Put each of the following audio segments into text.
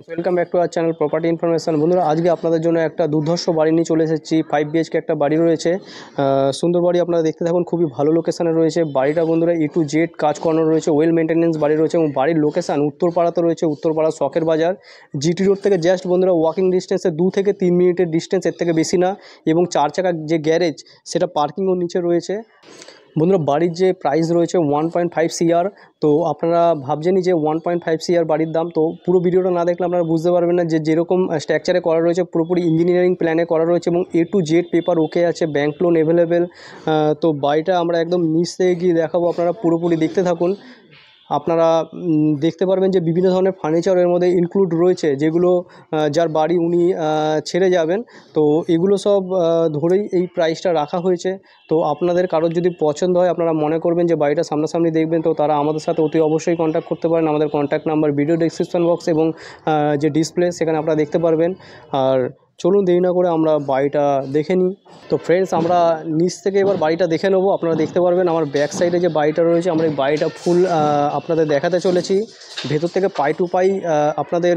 Welcome back to our channel property information. বন্ধুরা, আজকে আপনাদের জন্য একটা দুর্ধর্ষ বাড়ি নিয়ে চলে এসেছি। 5 BHK একটা বাড়ি রয়েছে, সুন্দর বাড়ি। আপনারা দেখতে থাকুন, খুবই ভালো লোকেশানে রয়েছে বাড়িটা। বন্ধুরা, A to Z কাজ করানো রয়েছে, ওয়েল মেনটেন্যান্স বাড়ি রয়েছে এবং বাড়ির লোকেশান উত্তরপাড়াতে রয়েছে, উত্তরপাড়া শখের বাজার GT রোড থেকে জাস্ট বন্ধুরা ওয়াকিং ডিস্টেন্সে 2 থেকে 3 মিনিটের ডিস্টেন্স, এর থেকে বেশি না। এবং 4 চাকার যে গ্যারেজ সেটা পার্কিংও নিচে রয়েছে। বন্ধুরা, বাড়ির যে প্রাইস রয়েছে 1.5 CR। তো আপনারা ভাবছেনই যে 1.5 CR বাড়ির দাম। তো পুরো ভিডিওটা না দেখলে আপনারা বুঝতে পারবেন না যে যেরকম স্ট্রাকচারে করা রয়েছে, পুরোপুরি ইঞ্জিনিয়ারিং প্ল্যানে করা রয়েছে এবং A to Z পেপার ওকে আছে, ব্যাঙ্ক লোন অ্যাভেলেবেল। তো বাড়িটা আমরা একদম নিচ থেকে গিয়ে দেখাবো, আপনারা পুরোপুরি দেখতে থাকুন। আপনারা দেখতে পারবেন যে বিভিন্ন ধরনের ফার্নিচার এর মধ্যে ইনক্লুড রয়েছে, যেগুলো যার বাড়ি উনি ছেড়ে যাবেন। তো এগুলো সব ধরেই এই প্রাইসটা রাখা হয়েছে। তো আপনাদের কারোর যদি পছন্দ হয়, আপনারা মনে করবেন যে বাড়িটা সামনাসামনি দেখবেন, তো তারা আমাদের সাথে অতি অবশ্যই কন্ট্যাক্ট করতে পারেন। আমাদের contact number video description box এবং যে ডিসপ্লে সেখানে আপনারা দেখতে পারবেন। আর চলুন দেরি না করে আমরা বাড়িটা দেখে নিই। তো ফ্রেন্ডস, আমরা নিচ থেকে এবার বাড়িটা দেখে নেবো। আপনারা দেখতে পারবেন আমার ব্যাক সাইডে যে বাড়িটা রয়েছে, আমরা এই বাড়িটা ফুল আপনাদের দেখাতে চলেছি, ভেতর থেকে পাই টু পাই আপনাদের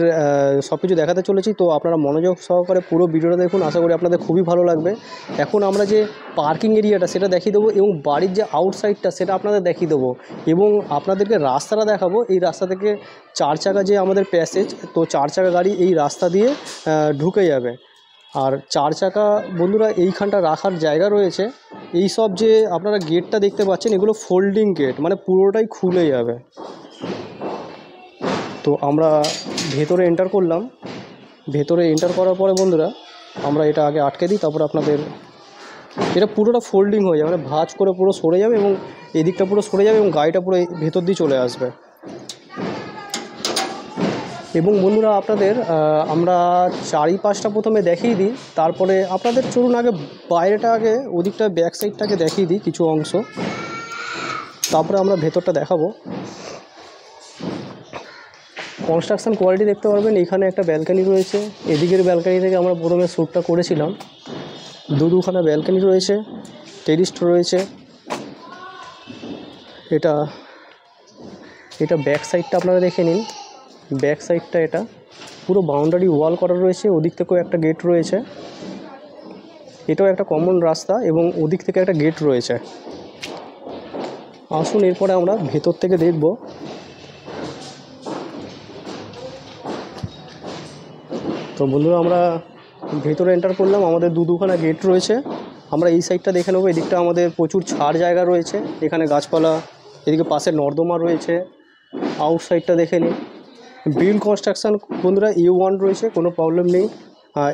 সব কিছু দেখাতে চলেছি। তো আপনারা মনোযোগ সহকারে পুরো ভিডিওটা দেখুন, আশা করি আপনাদের খুবই ভালো লাগবে। এখন আমরা যে পার্কিং এরিয়াটা সেটা দেখিয়ে দেবো এবং বাড়ির যে আউটসাইডটা সেটা আপনাদের দেখিয়ে দেবো এবং আপনাদেরকে রাস্তাটা দেখাবো। এই রাস্তা থেকে 4 চাকা যে আমাদের প্যাসেজ, তো 4 চাকা গাড়ি এই রাস্তা দিয়ে ঢুকে যাবে। আর 4 চাকা বন্ধুরা এইখানটা রাখার জায়গা রয়েছে। এই সব যে আপনারা গেটটা দেখতে পাচ্ছেন, এগুলো ফোল্ডিং গেট, মানে পুরোটাই খুলে যাবে। তো আমরা ভেতরে এন্টার করলাম। ভেতরে এন্টার করার পরে বন্ধুরা আমরা এটা আগে আটকে দিই, তারপর আপনাদের এটা পুরোটা ফোল্ডিং হয়ে যাবে, মানে ভাঁজ করে পুরো সরে যাবে এবং এদিকটা পুরো সরে যাবে এবং গাড়িটা পুরো ভেতর দিয়ে চলে আসবে। এবং বন্ধুরা, আপনাদের আমরা চারিপাশটা প্রথমে দেখিয়ে দিই, তারপরে আপনাদের চলুন আগে বাইরেটা, আগে ওদিকটা ব্যাক সাইডটাকে দেখিয়ে দিই কিছু অংশ, তারপরে আমরা ভেতরটা দেখাবো। কনস্ট্রাকশান কোয়ালিটি দেখতে পারবেন। এখানে একটা ব্যালকানি রয়েছে, এদিকের ব্যালকানি থেকে আমরা প্রথমে শ্যুটটা করেছিলাম। দুখানা ব্যালকানি রয়েছে, টেরিস্ট রয়েছে। এটা ব্যাক সাইডটা আপনারা দেখে নিন। ব্যাক সাইডটা এটা পুরো বাউন্ডারি ওয়াল করা রয়েছে, ওদিক থেকেও একটা গেট রয়েছে, এটাও একটা কমন রাস্তা এবং ওদিক থেকে একটা গেট রয়েছে। আসুন এরপরে আমরা ভেতর থেকে দেখব। তো বন্ধুরা, আমরা ভেতরে এন্টার করলাম, আমাদের দুখানা গেট রয়েছে। আমরা এই সাইডটা দেখে নেবো। এদিকটা আমাদের প্রচুর ছাড় জায়গা রয়েছে, এখানে গাছপালা, এদিকে পাশে নর্দমা রয়েছে। আউটসাইডটা দেখে নিন। বিল্ড কনস্ট্রাকশান বন্ধুরা A1 রয়েছে, কোনো প্রবলেম নেই।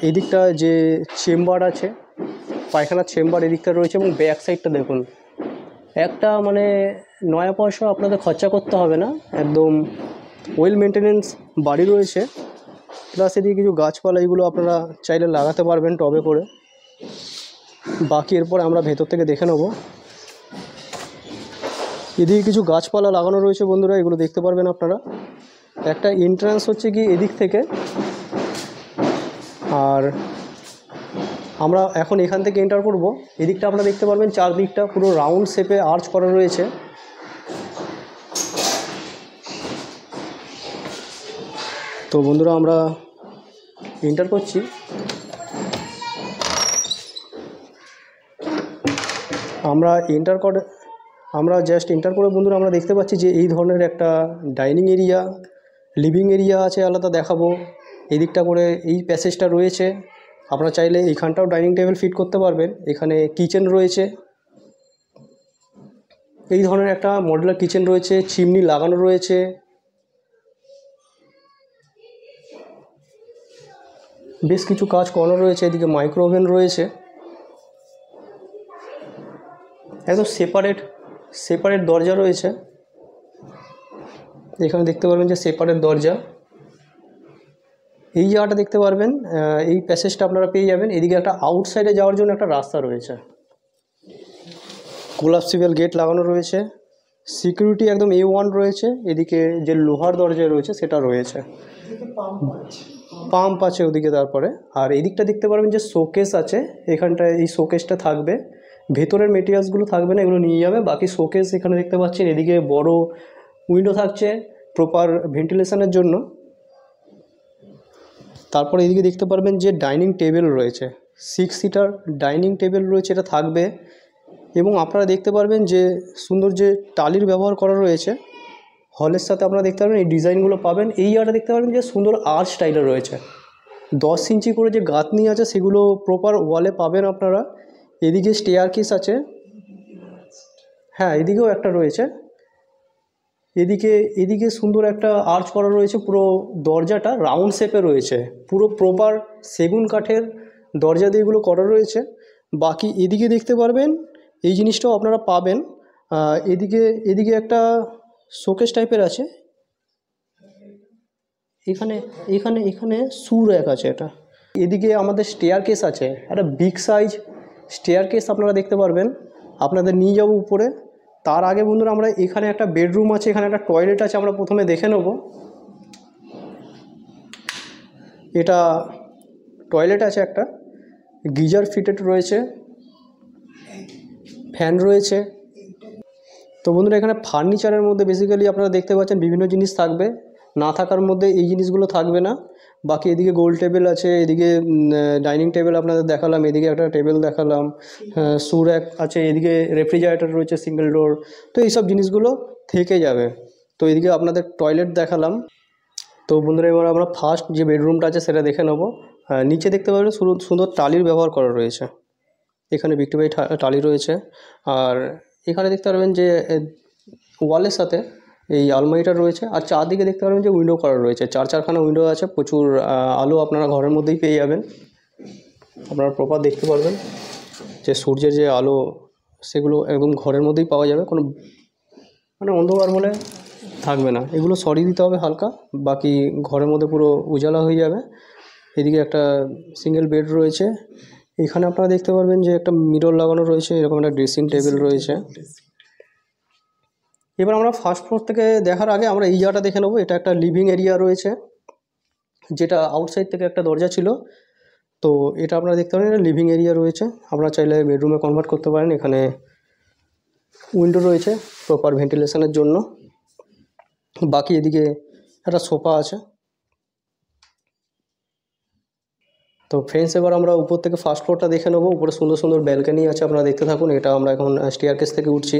এদিকটা যে চেম্বার আছে, পায়খানার চেম্বার এদিকটা রয়েছে এবং ব্যাক সাইডটা দেখুন, একটা মানে নয়া পয়সা আপনাদের খরচা করতে হবে না, একদম ওয়েল মেনটেন্যান্স বাড়ি রয়েছে। প্লাস এদিকে কিছু গাছপালা, এগুলো আপনারা চাইলে লাগাতে পারবেন টবে করে। বাকি এরপর আমরা ভেতর থেকে দেখে নেব। এদিকে কিছু গাছপালা লাগানো রয়েছে বন্ধুরা, এগুলো দেখতে পারবেন আপনারা। একটা এন্ট্রান্স হচ্ছে কি এদিক থেকে, আর আমরা এখন এখান থেকে এন্টার করব। এদিকটা আপনারা দেখতে পারবেন চারদিকটা পুরো রাউন্ড শেপে আর্চ করা রয়েছে। তো বন্ধুরা, আমরা এন্টার করছি। আমরা জাস্ট এন্টার করে বন্ধুরা আমরা দেখতে পাচ্ছি যে এই ধরনের একটা ডাইনিং এরিয়া, লিভিং এরিয়া আছে আলাদা, দেখাবো। এদিকটা করে এই প্যাসেজটা রয়েছে, আপনারা চাইলে এইখানটাও ডাইনিং টেবিল ফিট করতে পারবেন। এখানে কিচেন রয়েছে, এই ধরনের একটা মডুলার কিচেন রয়েছে, চিমনি লাগানো রয়েছে। বেশ কিছু কাজ করানো রয়েছে। এদিকে মাইক্রো ওভেন রয়েছে, একদম সেপারেট দরজা রয়েছে। এখানে দেখতে পারবেন যে সেপারেট দরজা। এই জায়গাটা দেখতে পারবেন, এই প্যাসেজটা আপনারা পেয়ে যাবেন। এদিকে একটা আউটসাইডে যাওয়ার জন্য একটা রাস্তা রয়েছে, কোলাপসিবল গেট লাগানো রয়েছে, সিকিউরিটি একদম A1 রয়েছে। এদিকে যে লোহার দরজা রয়েছে সেটা রয়েছে, পাম্প আছে ওদিকে। তারপরে আর এদিকটা দেখতে পারবেন যে শোকেস আছে, এখানটায় এই শোকেসটা থাকবে, ভেতরের মেটেরিয়ালসগুলো থাকবে না, এগুলো নিয়ে যাবে। বাকি শোকেস এখানে দেখতে পাচ্ছেন। এদিকে বড় উইন্ডো থাকছে প্রপার ভেন্টিলেশনের জন্য। তারপরে এদিকে দেখতে পারবেন যে ডাইনিং টেবিল রয়েছে, 6 সিটার ডাইনিং টেবিল রয়েছে, এটা থাকবে। এবং আপনারা দেখতে পারবেন যে সুন্দর যে টালির ব্যবহার করা রয়েছে হলের সাথে, আপনারা দেখতে পারবেন এই ডিজাইনগুলো পাবেন। এই জায়গাটা দেখতে পারবেন যে সুন্দর আর্চ স্টাইলের রয়েছে, 10 ইঞ্চি করে যে গাঁথনি আছে সেগুলো প্রপার ওয়ালে পাবেন আপনারা। এদিকে স্টেয়ার কেস আছে, হ্যাঁ এদিকেও একটা রয়েছে। এদিকে সুন্দর একটা আর্চ করা রয়েছে, পুরো দরজাটা রাউন্ড শেপে রয়েছে, পুরো প্রপার সেগুন কাঠের দরজা দিয়ে এগুলো করা রয়েছে। বাকি এদিকে দেখতে পারবেন এই জিনিসটাও আপনারা পাবেন। এদিকে একটা শোকেস টাইপের আছে, এখানে এখানে এখানে শু র্যাক আছে এটা। এদিকে আমাদের স্টেয়ার কেস আছে, একটা বিগ সাইজ স্টেয়ার কেস আপনারা দেখতে পারবেন। আপনাদের নিয়ে যাব উপরে। তার আগে বন্ধুরা আমরা এখানে একটা বেডরুম আছে, এখানে একটা টয়লেট আছে, আমরা প্রথমে দেখে নেব। এটা টয়লেট আছে, একটা গিজার ফিটেড রয়েছে, ফ্যান রয়েছে। তো বন্ধুরা এখানে ফার্নিচারের মধ্যে বেসিক্যালি আপনারা দেখতে পাচ্ছেন বিভিন্ন জিনিস থাকবে, না থাকার মধ্যে এই জিনিসগুলো থাকবে না। বাকি এদিকে গোল টেবিল আছে, এদিকে ডাইনিং টেবিল আপনাদের দেখালাম, এদিকে একটা টেবিল দেখালাম, শু র্যাক আছে, এদিকে রেফ্রিজারেটর রয়েছে সিঙ্গেল ডোর। তো এইসব জিনিসগুলো থেকে যাবে। তো এদিকে আপনাদের টয়লেট দেখালাম। তো বন্ধুরা এবার আমরা ফার্স্ট যে বেডরুমটা আছে সেটা দেখে নেব। নিচে দেখতে পাবেন সুন্দর টালির ব্যবহার করা রয়েছে, এখানে ভিক্টোরিয়া টালি রয়েছে। আর এখানে দেখতে পারবেন যে ওয়ালের সাথে এই আলমারিটা রয়েছে। আর চারদিকে দেখতে পারবেন যে উইন্ডো করা রয়েছে, চারখানা উইন্ডো আছে, প্রচুর আলো আপনারা ঘরের মধ্যেই পেয়ে যাবেন। আপনারা প্রপার দেখতে পারবেন যে সূর্যের যে আলো সেগুলো একদম ঘরের মধ্যেই পাওয়া যাবে, কোনো মানে অন্ধকার বলে থাকবে না। এগুলো সরিয়ে দিতে হবে হালকা, বাকি ঘরের মধ্যে পুরো উজালা হয়ে যাবে। এদিকে একটা সিঙ্গেল বেড রয়েছে, এখানে আপনারা দেখতে পারবেন যে একটা মিরর লাগানো রয়েছে, এরকম একটা ড্রেসিং টেবিল রয়েছে। এবার আমরা ফার্স্ট ফ্লোর থেকে দেখার আগে আমরা এই জায়গাটা দেখে নেবো। এটা একটা লিভিং এরিয়া রয়েছে, যেটা আউটসাইড থেকে একটা দরজা ছিল। তো এটা আপনারা দেখতে পারেন, এটা লিভিং এরিয়া রয়েছে, আপনারা চাইলে বেডরুমে কনভার্ট করতে পারেন। এখানে উইন্ডো রয়েছে প্রপার ভেন্টিলেশনের জন্য। বাকি এদিকে একটা সোফা আছে। তো ফ্রেন্ডস এবার আমরা উপর থেকে ফার্স্ট ফ্লোরটা দেখে নেবো। উপরে সুন্দর সুন্দর ব্যালকনি আছে, আপনারা দেখতে থাকুন। এটা আমরা এখন স্টেয়ারকেস থেকে উঠছি,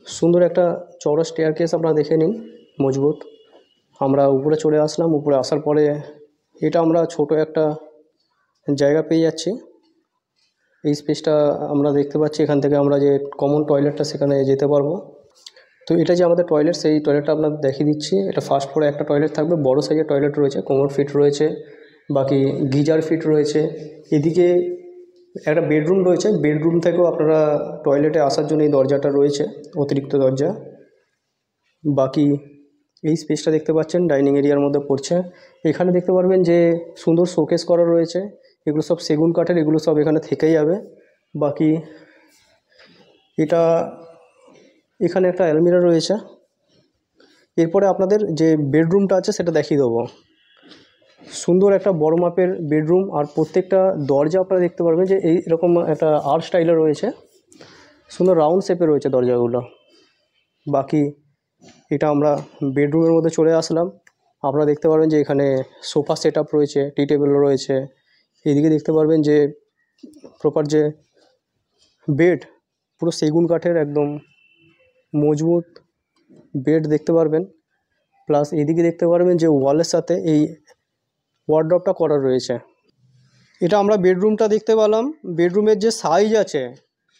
সুন্দর একটা চওড়া স্টেয়ারকেস আপনারা দেখে নিন, মজবুত। আমরা উপরে চলে আসলাম। উপরে আসার পরে এটা আমরা ছোট একটা জায়গা পেয়ে যাচ্ছি। এই স্পেসটা আমরা দেখতে পাচ্ছি, এখান থেকে আমরা যে কমন টয়লেটটা সেখানে যেতে পারবো। তো এটা যে আমাদের টয়লেট, সেই টয়লেটটা আপনাদের দেখিয়ে দিচ্ছি। এটা ফার্স্ট ফ্লোরে একটা টয়লেট থাকবে, বড় সাইজের টয়লেট রয়েছে, কোমর ফিট রয়েছে, বাকি গিজার ফিট রয়েছে। এদিকে একটা বেডরুম রয়েছে, বেডরুম থেকেও আপনারা টয়লেটে আসার জন্য এই দরজাটা রয়েছে, অতিরিক্ত দরজা। বাকি এই স্পেসটা দেখতে পাচ্ছেন ডাইনিং এরিয়ার মধ্যে পড়ছে। এখানে দেখতে পারবেন যে সুন্দর শোকেস করা রয়েছে, এগুলো সব সেগুন কাঠের, এগুলো সব এখানে থেকেই যাবে। বাকি এটা এখানে একটা অ্যালমিরা রয়েছে। এরপরে আপনাদের যে বেডরুমটা আছে সেটা দেখিয়ে দেবো। সুন্দর একটা বড় মাপের বেডরুম, আর প্রত্যেকটা দরজা আপনারা দেখতে পারবেন যে এরকম একটা আর্ট স্টাইলে রয়েছে, সুন্দর রাউন্ড শেপে রয়েছে দরজাগুলো। বাকি এটা আমরা বেডরুমের মধ্যে চলে আসলাম। আপনারা দেখতে পারবেন যে এখানে সোফা সেট আপ রয়েছে, টি টেবিল রয়েছে। এদিকে দেখতে পারবেন যে প্রপার যে বেড, পুরো সেগুন কাঠের একদম মজবুত বেড দেখতে পারবেন। প্লাস এদিকে দেখতে পারবেন যে ওয়ালের সাথে এই ওয়ার্ডরোবটা করা রয়েছে। এটা আমরা বেডরুমটা দেখতে পেলাম। বেডরুমের যে সাইজ আছে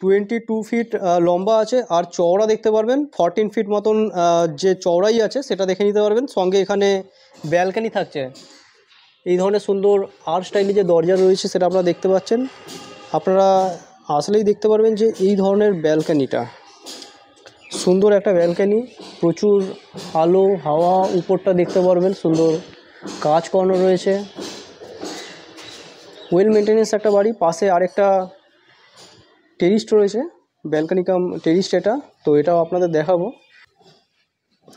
22 ফিট লম্বা আছে, আর চওড়া দেখতে পারবেন 14 ফিট মতন যে চওড়াই আছে সেটা দেখে নিতে পারবেন। সঙ্গে এখানে ব্যালকানি থাকছে, এই ধরনের সুন্দর আর্ট স্টাইলে যে দরজা রয়েছে সেটা আপনারা দেখতে পাচ্ছেন। আপনারা আসলেই দেখতে পারবেন যে এই ধরনের ব্যালকানিটা সুন্দর একটা ব্যালকানি, প্রচুর আলো হাওয়া, উপরটা দেখতে পারবেন সুন্দর কাজ করানো রয়েছে। ওয়েল মেনটেনেন্স একটা বাড়ি। পাশে আরেকটা টেরিস্ট রয়েছে, ব্যালকানি কাম টেরিস্ট এটা, তো এটাও আপনাদের দেখাবো।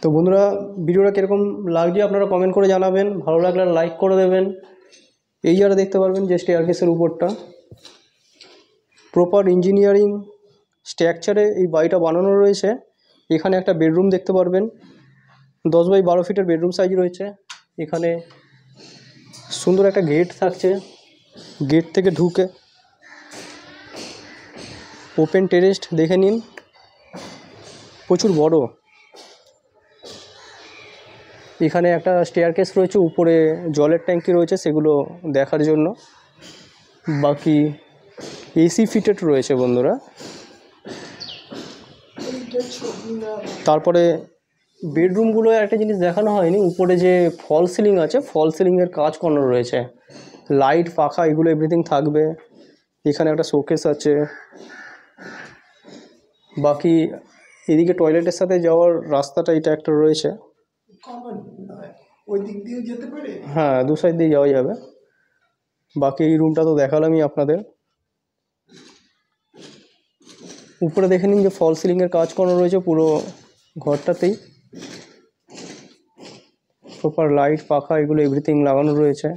তো বন্ধুরা ভিডিওটা কীরকম লাগছে আপনারা কমেন্ট করে জানাবেন, ভালো লাগলে লাইক করে দেবেন। এই যারা দেখতে পারবেন যে স্টেয়ারকেসের উপরটা প্রপার ইঞ্জিনিয়ারিং স্ট্রাকচারে এই বাড়িটা বানানো রয়েছে। এখানে একটা বেডরুম দেখতে পারবেন, 10 বাই 12 ফিটের বেডরুম সাইজ রয়েছে। এখানে সুন্দর একটা গেট থাকছে, গেট থেকে ঢুকে ওপেন টেরেস দেখে নিন, প্রচুর বড়। এখানে একটা স্টেয়ারকেস রয়েছে, উপরে জলের ট্যাঙ্কি রয়েছে সেগুলো দেখার জন্য। বাকি এসি ফিটেড রয়েছে বন্ধুরা। তারপরে বেডরুমগুলো একটা জিনিস দেখানো হয়নি, উপরে যে ফল সিলিং আছে, ফল সিলিংয়ের কাজ করানো রয়েছে, লাইট পাখা এগুলো এভরিথিং থাকবে। এখানে একটা শোকেস আছে। বাকি এদিকে টয়লেটের সাথে যাওয়ার রাস্তাটা এটা একটা রয়েছে, হ্যাঁ দু সাইড দিয়ে যাওয়া যাবে। বাকি এই রুমটা তো দেখালামই আপনাদের। উপরে দেখে নিন যে ফল সিলিংয়ের কাজ করানো রয়েছে পুরো ঘরটাতেই, প্রপার লাইট পাখা এগুলো এভরিথিং লাগানো রয়েছে।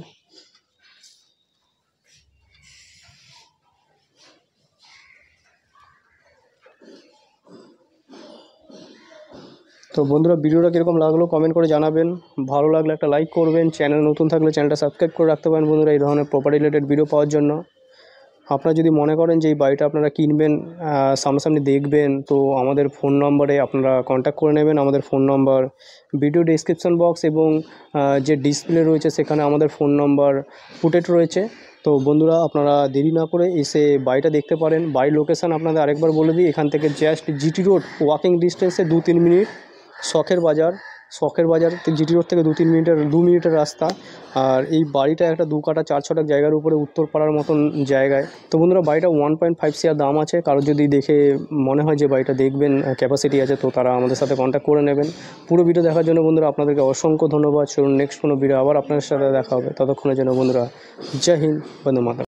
তো বন্ধুরা ভিডিওটা কীরকম লাগলো কমেন্ট করে জানাবেন, ভালো লাগলে একটা লাইক করবেন, চ্যানেল নতুন থাকলে চ্যানেলটা সাবস্ক্রাইব করে রাখতে পারেন বন্ধুরা এই ধরনের প্রপার্টি রিলেটেড ভিডিও পাওয়ার জন্য। আপনারা যদি মনে করেন যে এই বাড়িটা আপনারা কিনবেন, সামনাসামনি দেখবেন, তো আমাদের ফোন নম্বরে আপনারা কন্ট্যাক্ট করে নেবেন। আমাদের ফোন নম্বর ভিডিও ডেসক্রিপশন বক্স এবং যে ডিসপ্লে রয়েছে সেখানে আমাদের ফোন নম্বর ফুটেড রয়েছে। তো বন্ধুরা আপনারা দেরি না করে এসে বাড়িটা দেখতে পারেন। বাড়ির লোকেশান আপনাদের আরেকবার বলে দিই, এখান থেকে জাস্ট জিটি রোড ওয়াকিং ডিস্টেন্সে 2-3 মিনিট, শখের বাজার জিটি রোড থেকে 2 মিনিটের রাস্তা। আর এই বাড়িটা একটা 2 কাঠা 4 ছটাক জায়গার উপরে উত্তরপাড়ার মতন জায়গায়। তো বন্ধুরা বাড়িটা 1.5 CR দাম আছে। কারো যদি দেখে মনে হয় যে বাড়িটা দেখবেন, ক্যাপাসিটি আছে, তো তারা আমাদের সাথে কন্ট্যাক্ট করে নেবেন। পুরো ভিডিও দেখার জন্য বন্ধুরা আপনাদেরকে অসংখ্য ধন্যবাদ। চলুন নেক্সট কোনো ভিডিও আবার আপনাদের সাথে দেখা হবে। ততক্ষণের জন্য বন্ধুরা জয় হিন্দ, বন্দে মাতরম।